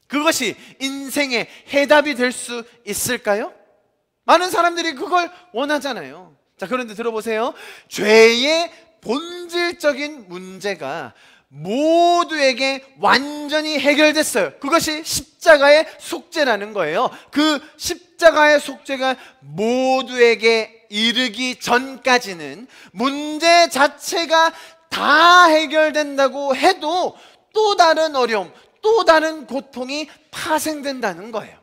그것이 인생의 해답이 될 수 있을까요? 많은 사람들이 그걸 원하잖아요. 자, 그런데 들어보세요. 죄의 본질적인 문제가 모두에게 완전히 해결됐어요. 그것이 십자가의 속죄라는 거예요. 그 십자가의 속죄가 모두에게 이르기 전까지는 문제 자체가 다 해결된다고 해도 또 다른 어려움, 또 다른 고통이 파생된다는 거예요.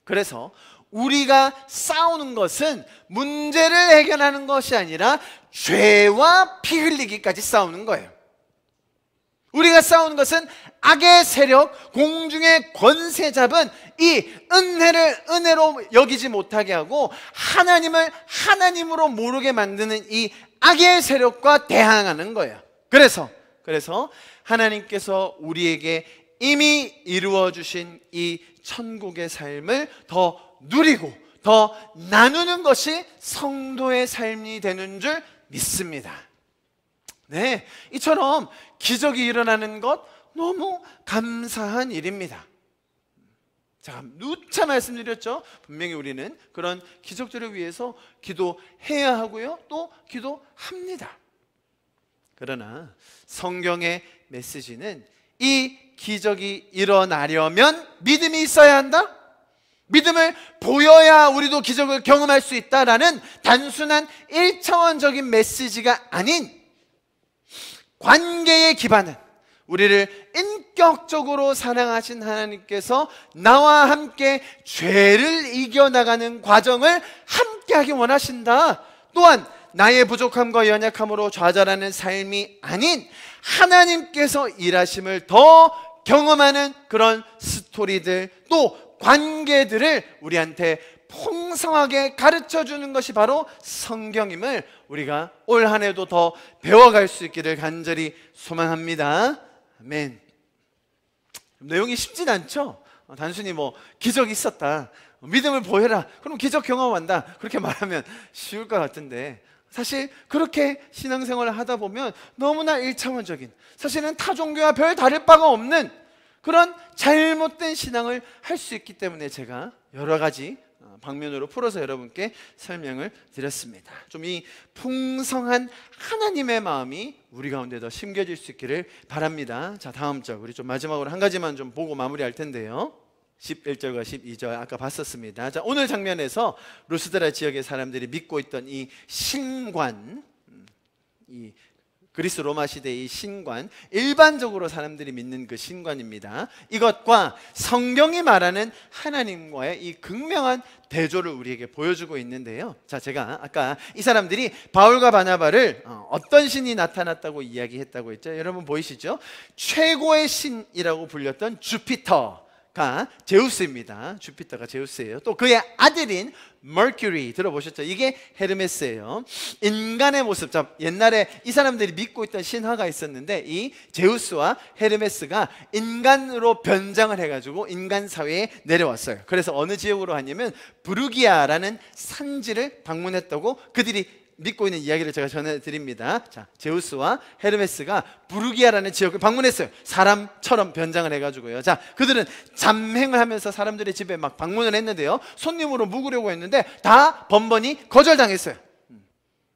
그래서 우리가 싸우는 것은 문제를 해결하는 것이 아니라 죄와 피 흘리기까지 싸우는 거예요. 우리가 싸우는 것은 악의 세력, 공중의 권세 잡은 이 은혜를 은혜로 여기지 못하게 하고 하나님을 하나님으로 모르게 만드는 이 악의 세력과 대항하는 거예요. 그래서 하나님께서 우리에게 이미 이루어 주신 이 천국의 삶을 더 누리고 더 나누는 것이 성도의 삶이 되는 줄 믿습니다. 네, 이처럼 기적이 일어나는 것 너무 감사한 일입니다. 자, 누차 말씀드렸죠. 분명히 우리는 그런 기적들을 위해서 기도해야 하고요, 또 기도합니다. 그러나 성경의 메시지는 이 기적이 일어나려면 믿음이 있어야 한다? 믿음을 보여야 우리도 기적을 경험할 수 있다라는 단순한 1차원적인 메시지가 아닌 관계의 기반은 우리를 인격적으로 사랑하신 하나님께서 나와 함께 죄를 이겨나가는 과정을 함께하기 원하신다. 또한 나의 부족함과 연약함으로 좌절하는 삶이 아닌 하나님께서 일하심을 더 경험하는 그런 스토리들, 또 관계들을 우리한테 풍성하게 가르쳐주는 것이 바로 성경임을 우리가 올 한 해도 더 배워갈 수 있기를 간절히 소망합니다. 아멘. 내용이 쉽진 않죠. 단순히 기적이 있었다, 믿음을 보여라, 그럼 기적 경험한다, 그렇게 말하면 쉬울 것 같은데, 사실 그렇게 신앙생활을 하다 보면 너무나 1차원적인, 사실은 타 종교와 별 다를 바가 없는 그런 잘못된 신앙을 할 수 있기 때문에 제가 여러 가지 방면으로 풀어서 여러분께 설명을 드렸습니다. 좀 이 풍성한 하나님의 마음이 우리 가운데 더 심겨질 수 있기를 바랍니다. 자, 다음 절 우리 좀 마지막으로 한 가지만 좀 보고 마무리할 텐데요. 11절과 12절 아까 봤었습니다. 자, 오늘 장면에서 루스드라 지역의 사람들이 믿고 있던 이 신관, 그리스 로마 시대의 신관, 일반적으로 사람들이 믿는 그 신관입니다. 이것과 성경이 말하는 하나님과의 이 극명한 대조를 우리에게 보여주고 있는데요. 자, 제가 아까 이 사람들이 바울과 바나바를 어떤 신이 나타났다고 이야기했다고 했죠. 여러분 보이시죠? 최고의 신이라고 불렸던 주피터가 제우스입니다. 주피터가 제우스예요. 또 그의 아들인 머큐리 들어보셨죠? 이게 헤르메스예요. 인간의 모습. 자, 옛날에 이 사람들이 믿고 있던 신화가 있었는데 이 제우스와 헤르메스가 인간으로 변장을 해가지고 인간 사회에 내려왔어요. 그래서 어느 지역으로 갔냐면 부르기아라는 산지를 방문했다고 그들이 믿고 있는 이야기를 제가 전해드립니다. 자, 제우스와 헤르메스가 부르기아라는 지역을 방문했어요. 사람처럼 변장을 해가지고요. 자, 그들은 잠행을 하면서 사람들의 집에 막 방문을 했는데요. 손님으로 묵으려고 했는데 다 번번이 거절당했어요.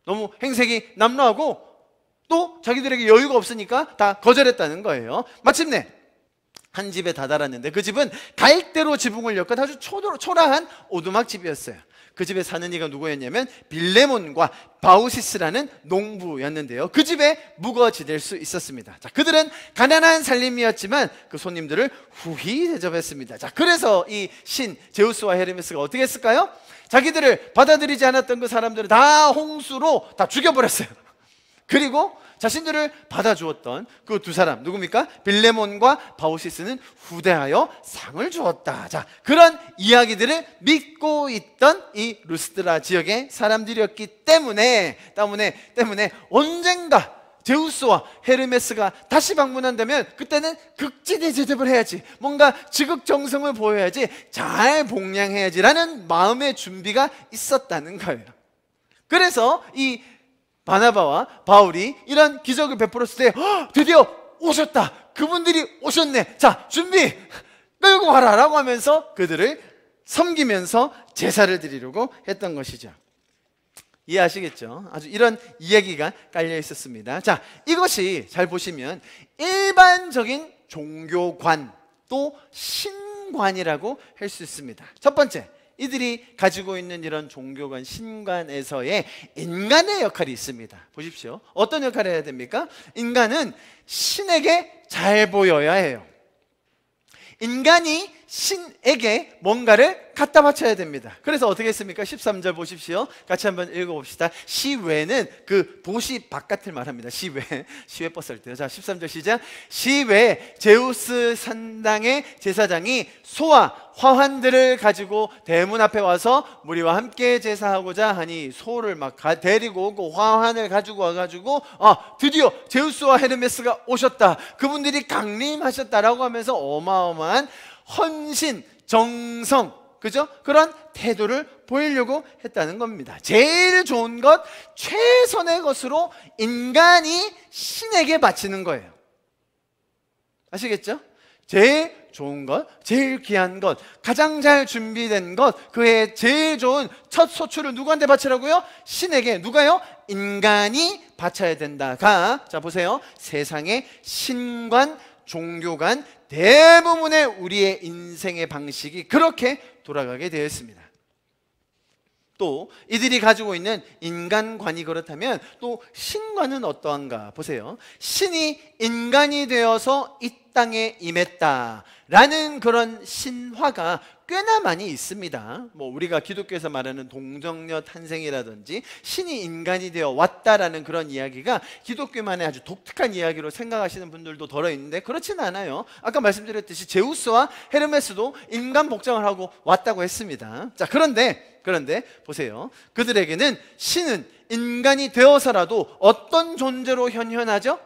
너무 행색이 남루하고 또 자기들에게 여유가 없으니까 다 거절했다는 거예요. 마침내 한 집에 다다랐는데 그 집은 갈대로 지붕을 엮은 아주 초라한 오두막집이었어요. 그 집에 사는 이가 누구였냐면 빌레몬과 바우시스라는 농부였는데요. 그 집에 묵어 지낼 수 있었습니다. 자, 그들은 가난한 살림이었지만 그 손님들을 후히 대접했습니다. 자, 그래서 이 신 제우스와 헤르메스가 어떻게 했을까요? 자기들을 받아들이지 않았던 그 사람들을 다 홍수로 다 죽여버렸어요. 그리고 자신들을 받아주었던 그 두 사람 누굽니까? 빌레몬과 바우시스는 후대하여 상을 주었다. 자, 그런 이야기들을 믿고 있던 이 루스드라 지역의 사람들이었기 때문에 언젠가 제우스와 헤르메스가 다시 방문한다면 그때는 극진히 대접을 해야지, 뭔가 지극정성을 보여야지, 잘 복양해야지라는 마음의 준비가 있었다는 거예요. 그래서 이 바나바와 바울이 이런 기적을 베풀었을 때 드디어 오셨다, 그분들이 오셨네, 자 준비 끌고 가라 라고 하면서 그들을 섬기면서 제사를 드리려고 했던 것이죠. 이해하시겠죠? 아주 이런 이야기가 깔려 있었습니다. 자, 이것이 잘 보시면 일반적인 종교관 또 신관이라고 할 수 있습니다. 첫 번째, 이들이 가지고 있는 이런 종교관, 신관에서의 인간의 역할이 있습니다. 보십시오. 어떤 역할을 해야 됩니까? 인간은 신에게 잘 보여야 해요. 인간이 신에게 뭔가를 갖다 바쳐야 됩니다. 그래서 어떻게 했습니까? 13절 보십시오. 같이 한번 읽어봅시다. 시외는 그 도시 바깥을 말합니다. 시외 버스 할 때요. 자, 13절 시작. 시외 제우스 산당의 제사장이 소와 화환들을 가지고 대문 앞에 와서 무리와 함께 제사하고자 하니 소를 막 데리고 오고 화환을 가지고 와가지고 드디어 제우스와 헤르메스가 오셨다, 그분들이 강림하셨다라고 하면서 어마어마한 헌신, 정성, 그죠? 그런 태도를 보이려고 했다는 겁니다. 제일 좋은 것, 최선의 것으로 인간이 신에게 바치는 거예요. 아시겠죠? 제일 좋은 것, 제일 귀한 것, 가장 잘 준비된 것, 그의 제일 좋은 첫 소출을 누구한테 바치라고요? 신에게. 누가요? 인간이 바쳐야 된다가, 자 보세요, 세상의 신관, 종교관 대부분의 우리의 인생의 방식이 그렇게 돌아가게 되었습니다. 또 이들이 가지고 있는 인간관이 그렇다면 또 신관은 어떠한가 보세요. 신이 인간이 되어서 이 땅에 임했다라는 그런 신화가 꽤나 많이 있습니다. 뭐 우리가 기독교에서 말하는 동정녀 탄생이라든지 신이 인간이 되어 왔다라는 그런 이야기가 기독교만의 아주 독특한 이야기로 생각하시는 분들도 덜어 있는데 그렇지는 않아요. 아까 말씀드렸듯이 제우스와 헤르메스도 인간 복장을 하고 왔다고 했습니다. 자, 그런데 보세요. 그들에게는 신은 인간이 되어서라도 어떤 존재로 현현하죠?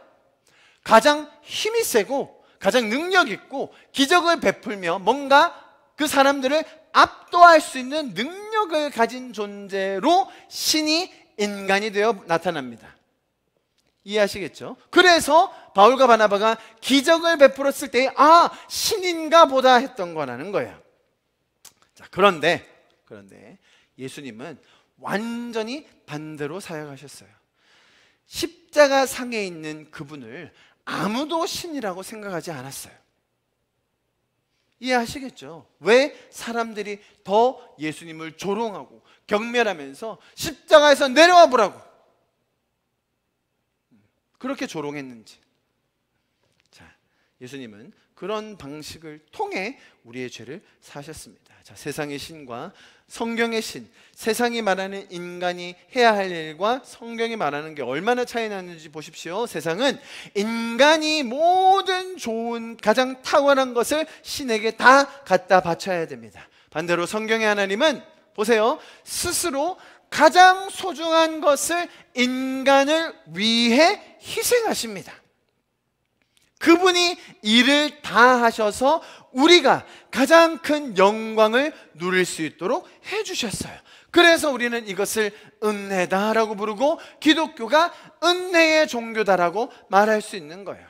가장 힘이 세고 가장 능력 있고 기적을 베풀며 뭔가 그 사람들을 압도할 수 있는 능력을 가진 존재로 신이 인간이 되어 나타납니다. 이해하시겠죠? 그래서 바울과 바나바가 기적을 베풀었을 때 신인가 보다 했던 거라는 거예요. 자, 그런데 예수님은 완전히 반대로 사역하셨어요. 십자가 상에 있는 그분을 아무도 신이라고 생각하지 않았어요. 이해하시겠죠? 왜 사람들이 더 예수님을 조롱하고 경멸하면서 십자가에서 내려와 보라고, 그렇게 조롱했는지. 자, 예수님은 그런 방식을 통해 우리의 죄를 사셨습니다. 자, 세상의 신과 성경의 신, 세상이 말하는 인간이 해야 할 일과 성경이 말하는 게 얼마나 차이 나는지 보십시오. 세상은 인간이 모든 좋은 가장 탁월한 것을 신에게 다 갖다 바쳐야 됩니다. 반대로 성경의 하나님은 보세요, 스스로 가장 소중한 것을 인간을 위해 희생하십니다. 그분이 일을 다 하셔서 우리가 가장 큰 영광을 누릴 수 있도록 해주셨어요. 그래서 우리는 이것을 은혜다라고 부르고 기독교가 은혜의 종교다라고 말할 수 있는 거예요.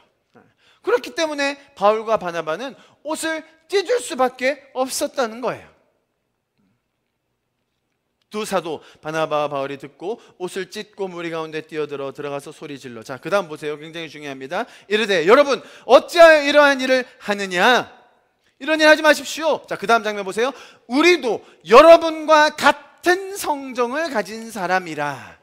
그렇기 때문에 바울과 바나바는 옷을 찢을 수밖에 없었다는 거예요. 두 사도 바나바와 바울이 듣고 옷을 찢고 무리 가운데 뛰어들어 들어가서 소리질러. 자, 그 다음 보세요. 굉장히 중요합니다. 이르되 여러분 어찌하여 이러한 일을 하느냐? 이런 일 하지 마십시오. 자, 그 다음 장면 보세요. 우리도 여러분과 같은 성정을 가진 사람이라.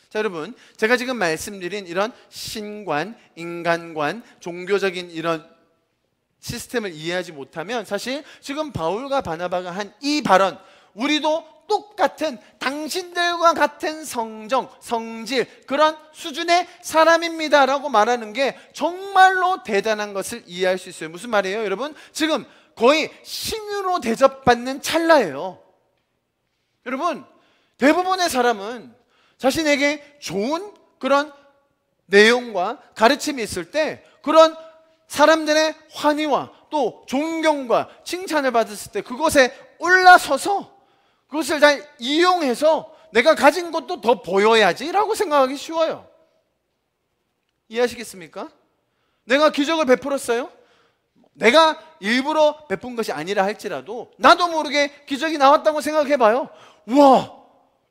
자, 여러분, 제가 지금 말씀드린 이런 신관, 인간관, 종교적인 이런 시스템을 이해하지 못하면 사실 지금 바울과 바나바가 한 이 발언, 우리도 똑같은 당신들과 같은 성정, 성질, 그런 수준의 사람입니다 라고 말하는 게 정말로 대단한 것을 이해할 수 있어요. 무슨 말이에요, 여러분? 지금 거의 신유로 대접받는 찰나예요. 여러분, 대부분의 사람은 자신에게 좋은 그런 내용과 가르침이 있을 때 그런 사람들의 환희와 또 존경과 칭찬을 받았을 때 그것에 올라서서 그것을 잘 이용해서 내가 가진 것도 더 보여야지 라고 생각하기 쉬워요. 이해하시겠습니까? 내가 기적을 베풀었어요? 내가 일부러 베푼 것이 아니라 할지라도 나도 모르게 기적이 나왔다고 생각해봐요. 우와,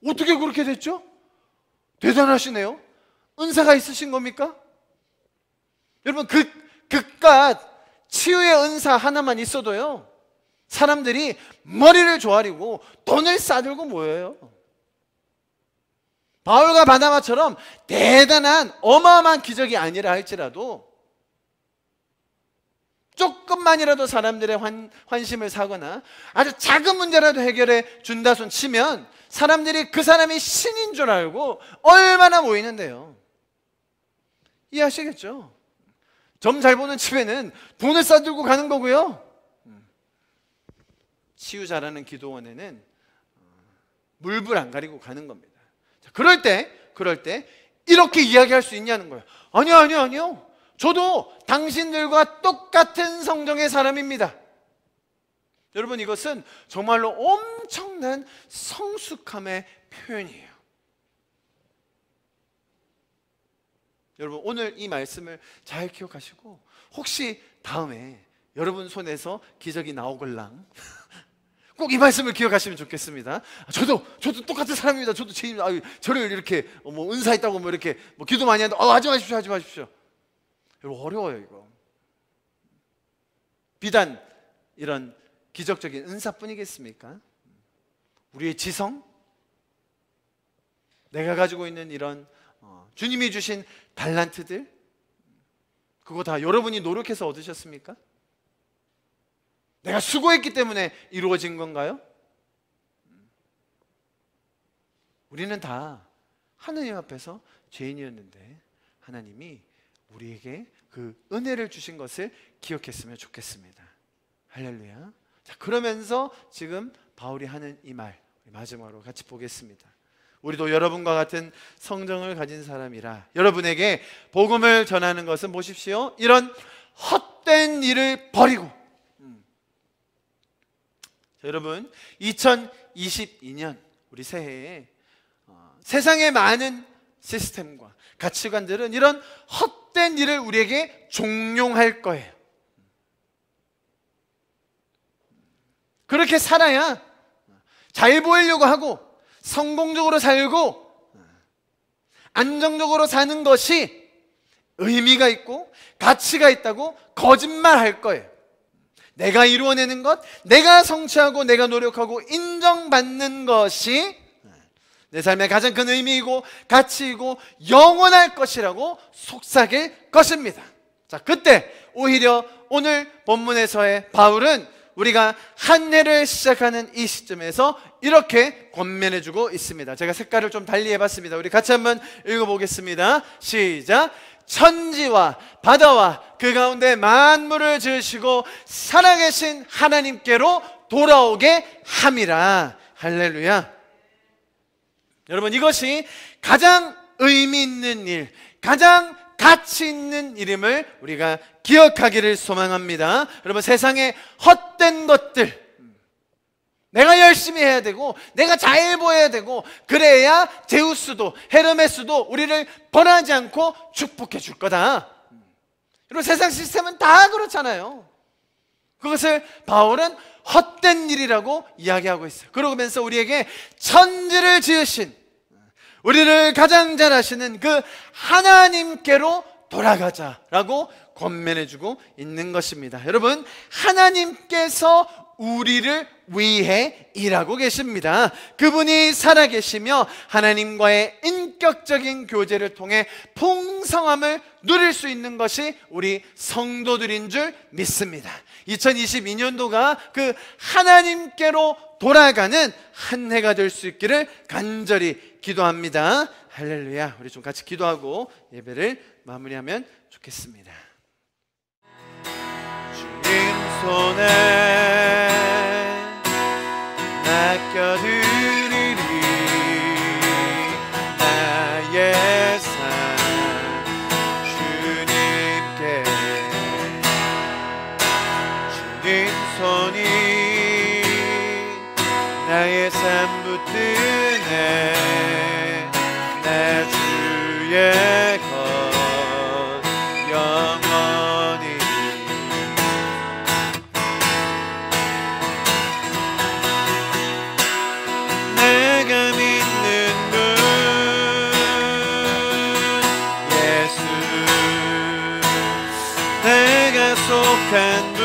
어떻게 그렇게 됐죠? 대단하시네요. 은사가 있으신 겁니까? 여러분, 그깟 치유의 은사 하나만 있어도요 사람들이 머리를 조아리고 돈을 싸들고 모여요. 바울과 바나바처럼 대단한 어마어마한 기적이 아니라 할지라도 조금만이라도 사람들의 환심을 사거나 아주 작은 문제라도 해결해 준다 손 치면 사람들이 그 사람이 신인 줄 알고 얼마나 모이는데요. 이해하시겠죠? 점 잘 보는 집에는 돈을 싸들고 가는 거고요, 치유 잘하는 기도원에는 물불 안 가리고 가는 겁니다. 자, 그럴 때 이렇게 이야기할 수 있냐는 거예요. 아니요. 저도 당신들과 똑같은 성정의 사람입니다. 여러분, 이것은 정말로 엄청난 성숙함의 표현이에요. 여러분, 오늘 이 말씀을 잘 기억하시고 혹시 다음에 여러분 손에서 기적이 나오걸랑 꼭 이 말씀을 기억하시면 좋겠습니다. 저도 똑같은 사람입니다. 저도 죄인, 저를 이렇게 은사 있다고 이렇게 기도 많이 하는데 하지 마십시오. 여러분, 어려워요 이거. 비단 이런 기적적인 은사뿐이겠습니까? 우리의 지성, 내가 가지고 있는 이런 주님이 주신 달란트들, 그거 다 여러분이 노력해서 얻으셨습니까? 내가 수고했기 때문에 이루어진 건가요? 우리는 다 하나님 앞에서 죄인이었는데 하나님이 우리에게 그 은혜를 주신 것을 기억했으면 좋겠습니다. 할렐루야. 자, 그러면서 지금 바울이 하는 이 말 마지막으로 같이 보겠습니다. 우리도 여러분과 같은 성정을 가진 사람이라. 여러분에게 복음을 전하는 것은 보십시오, 이런 헛된 일을 버리고. 자, 여러분, 2022년 우리 새해에 세상의 많은 시스템과 가치관들은 이런 헛된 일을 우리에게 종용할 거예요. 그렇게 살아야 잘 보이려고 하고 성공적으로 살고 안정적으로 사는 것이 의미가 있고 가치가 있다고 거짓말할 거예요. 내가 이루어내는 것, 내가 성취하고 내가 노력하고 인정받는 것이 내 삶의 가장 큰 의미이고 가치이고 영원할 것이라고 속삭일 것입니다. 자, 그때 오히려 오늘 본문에서의 바울은 우리가 한 해를 시작하는 이 시점에서 이렇게 권면해주고 있습니다. 제가 색깔을 좀 달리 해봤습니다. 우리 같이 한번 읽어보겠습니다. 시작. 천지와 바다와 그 가운데 만물을 지으시고 살아계신 하나님께로 돌아오게 함이라. 할렐루야. 여러분, 이것이 가장 의미 있는 일, 가장 가치 있는 일임을 우리가 기억하기를 소망합니다. 여러분, 세상에 헛된 것들, 내가 열심히 해야 되고 내가 잘 보여야 되고 그래야 제우스도 헤르메스도 우리를 벌하지 않고 축복해 줄 거다. 여러분, 세상 시스템은 다 그렇잖아요. 그것을 바울은 헛된 일이라고 이야기하고 있어요. 그러면서 우리에게 천지를 지으신, 우리를 가장 잘 아시는 그 하나님께로 돌아가자라고 권면해주고 있는 것입니다. 여러분, 하나님께서 우리를 위해 일하고 계십니다. 그분이 살아계시며 하나님과의 인격적인 교제를 통해 풍성함을 누릴 수 있는 것이 우리 성도들인 줄 믿습니다. 2022년도가 그 하나님께로 돌아가는 한 해가 될 수 있기를 간절히 기도합니다. 할렐루야. 우리 좀 같이 기도하고 예배를 마무리하면 좋겠습니다. 주님 손에 맡겨드리리 나의 삶 주님께. 주님 손이 나의 삶 붙드네 내 주의 것 영원히. 내가 믿는 분 예수, 내가 속한 분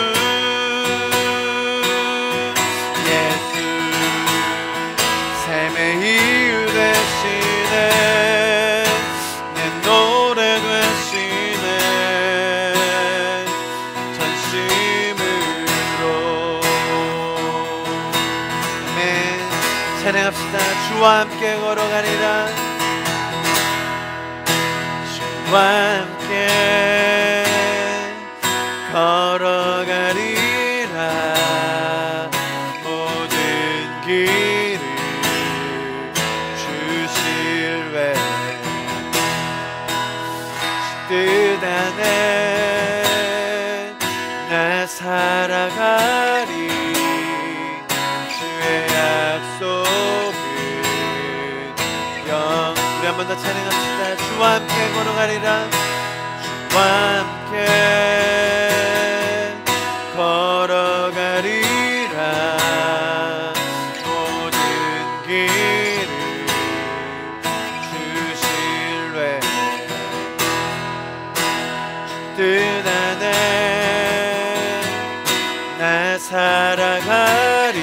이유 되시네 내 노래 되시네 전심으로. 아멘. 찬양합시다. 주와 함께 걸어가리라. 주와 함께 걸어가리라. 모든 길을 뜻 안에 나 살아가리. 주의 약속은 우리 한 번 더 찬양합시다. 주와 함께 걸어가리라. 주와 함께 걸어가리라. 모든 길을 주실래. 뜻 안에 나 살아가리.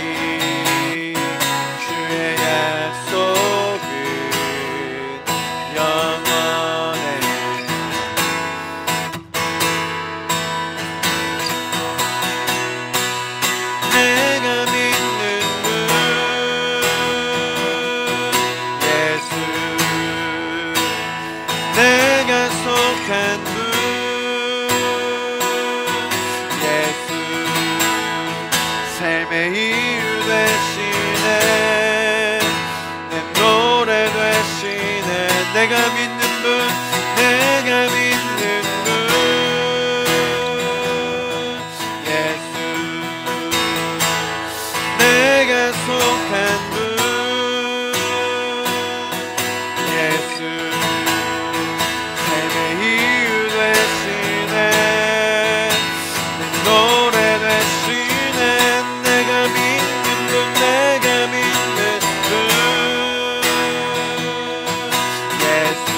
주의 약속은 영원해. 내가 믿는 분 예수, 내가 속한 분 삶의 이유 되시네 내 노래 되시네. 내가 믿는 분, 내가 믿는 분 예수, 내가 속한 분 예수, 삶의 이유 되시네 내 노래 되시네. 내가 믿는 분, 내가 믿는 분 예수,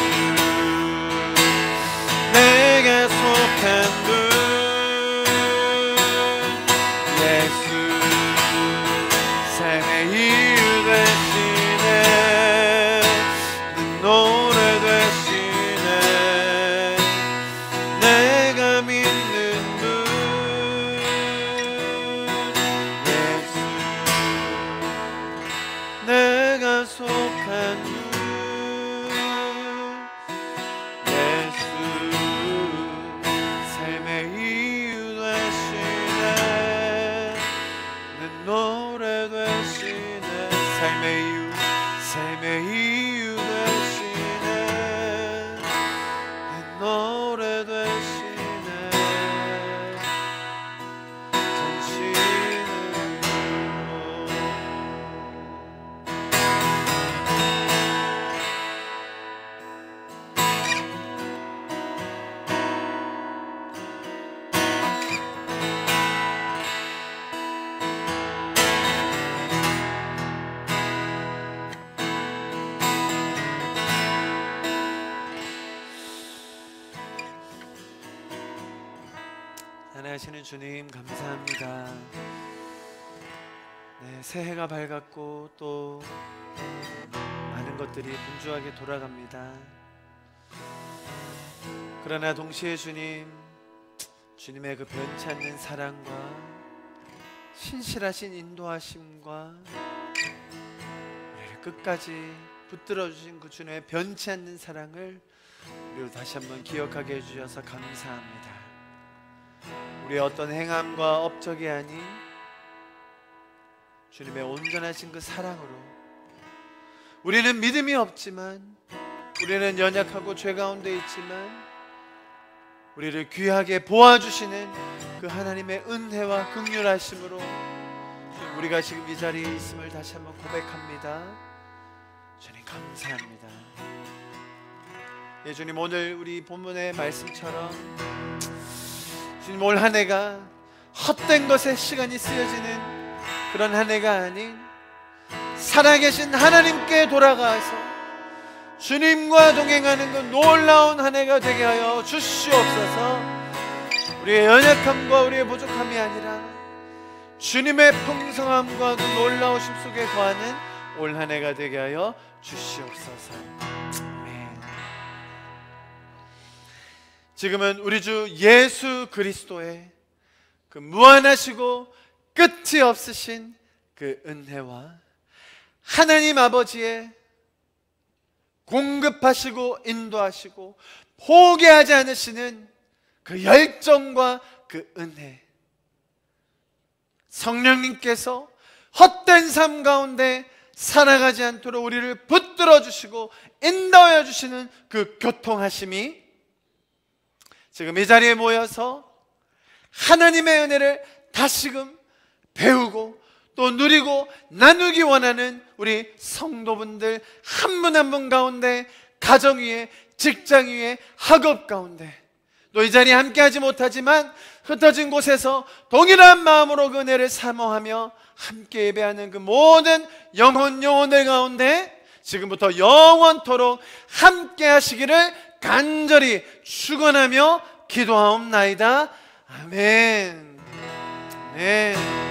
고백한 예수 삶의 이유 되시네 내 노래 되시네 삶의 이유 되시네 내 노래 되시네 하시는 주님 감사합니다. 네, 새해가 밝았고 또 많은 것들이 분주하게 돌아갑니다. 그러나 동시에 주님의 그 변치 않는 사랑과 신실하신 인도하심과 우리를 끝까지 붙들어 주신 그 주님의 변치 않는 사랑을 우리로 다시 한번 기억하게 해주셔서 감사합니다. 우리의 어떤 행함과 업적이 아닌 주님의 온전하신 그 사랑으로 우리는 믿음이 없지만 우리는 연약하고 죄 가운데 있지만 우리를 귀하게 보아주시는 그 하나님의 은혜와 긍휼하심으로 우리가 지금 이 자리에 있음을 다시 한번 고백합니다. 주님 감사합니다. 예, 주님 오늘 우리 본문의 말씀처럼 주님 올 한 해가 헛된 것에 시간이 쓰여지는 그런 한 해가 아닌 살아계신 하나님께 돌아가서 주님과 동행하는 그 놀라운 한 해가 되게 하여 주시옵소서. 우리의 연약함과 우리의 부족함이 아니라 주님의 풍성함과 그 놀라우심 속에 거하는 올 한 해가 되게 하여 주시옵소서. 아멘. 지금은 우리 주 예수 그리스도의 그 무한하시고 끝이 없으신 그 은혜와 하나님 아버지의 공급하시고 인도하시고 포기하지 않으시는 그 열정과 그 은혜, 성령님께서 헛된 삶 가운데 살아가지 않도록 우리를 붙들어 주시고 인도하여 주시는 그 교통하심이 지금 이 자리에 모여서 하나님의 은혜를 다시금 배우고 또 누리고 나누기 원하는 우리 성도분들 한 분 한 분 가운데, 가정 위에, 직장 위에, 학업 가운데, 또 이 자리에 함께하지 못하지만 흩어진 곳에서 동일한 마음으로 그 은혜를 사모하며 함께 예배하는 그 모든 영혼들 가운데 지금부터 영원토록 함께 하시기를 간절히 축원하며 기도하옵나이다. 아멘. 아멘.